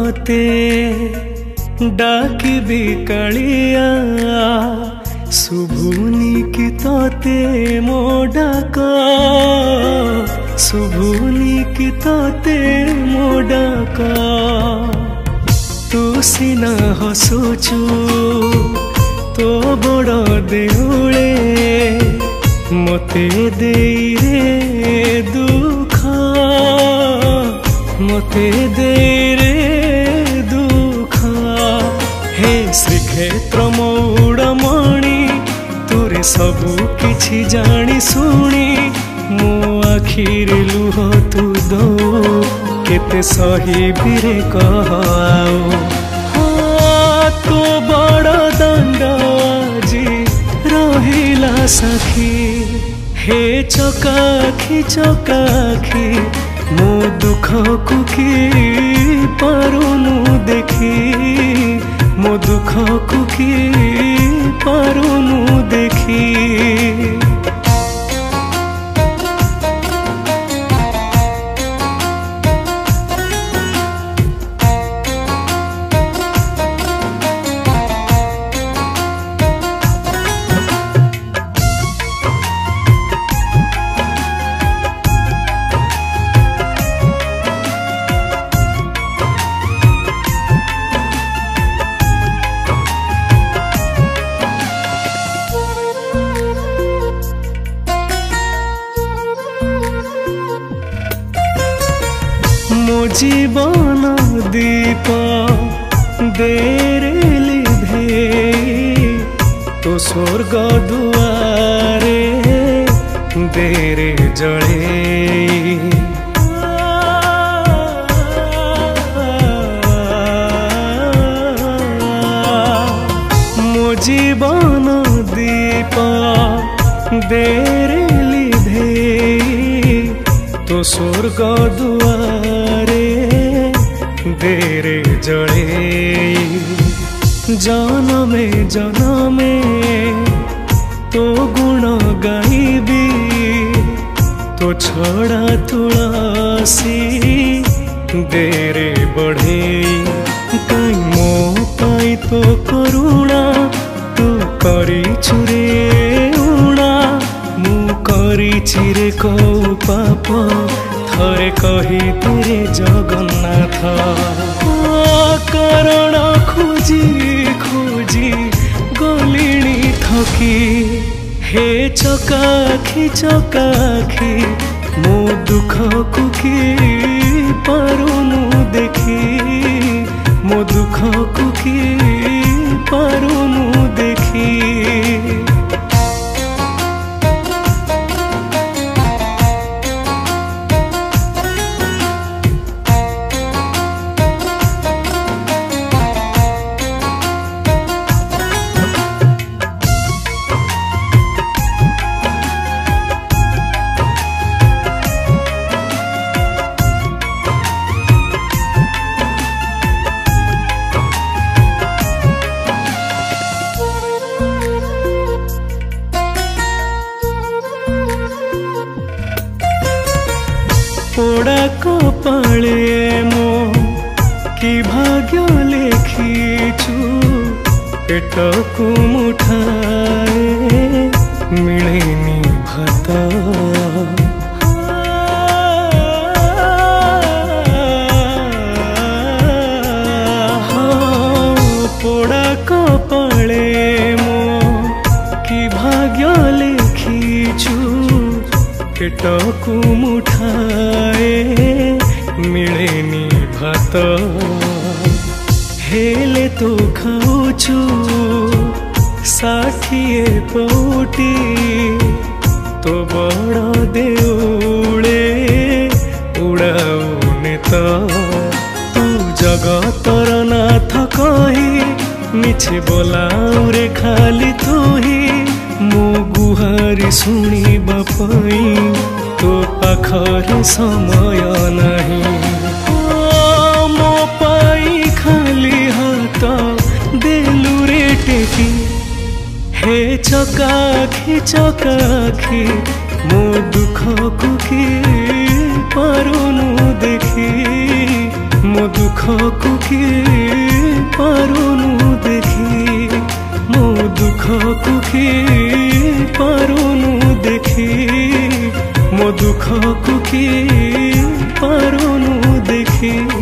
तोते डाकिबी कालिया शुभुनी की तोते मो डाक शुभुनी की तोते मो डाक तू सिना हसुचु तो बड़ देउले मते देई रे दुख मते देई रे दुख हे श्रीक्षेत्र मौड़मणि तोरे सबु किछि जानी सुनी मो आखिरे लुह तू दो केते सही बिरे कहाओ तो बड़ दंड जी रहिला सखी हे चकाखी चकाखी मो दुख को की पारुनु देखी मो दुख को की पारुनु देखी जीवन दीप देरे लिभे तो स्वर्ग दुआरे देरे जले मो जीवन दीप देरे लिभे तो स्वर्ग दुआरे देरे जले जनमे जनमे तो गुण गाइबी तो छड़ा तुलसी देरे बढ़े कई मो पाई तो करुणा तू करी छुरे उणा मु करी चिरे को पाप थरे कही तेरे जगन्नाथ कारण खोजी खोजी गलिणी थकी हे चकाखी चकाखी मो दुख को की पारुनु देखी मो दुख को की पारुनु देखी पोड़ा कपाले मो कि भाग्य लेखिछु पेट को मुठाए मिलेनी भात पोड़ा कपाले मो कि भाग्य लेखिछु पेट को मुठाए मिलेनी भात हेले तो खाऊछु 60 पौटी तो बड़ देउले उड़ाउने तो तू जगतर नाथ कही मिछे बोलाऊ रे खाली तू ही मो गुहारी शुणी बापाई तो पाखरे समय नहीं मो पाई खाली हाथ देलु रे टेकी हे चकाखी चकाखी मो दुख को की पारुनु देखी मो दुख को किए पारुनु देखी मो दुख को किए पारुनु देखी मो दुख को किए पारुनु देखी।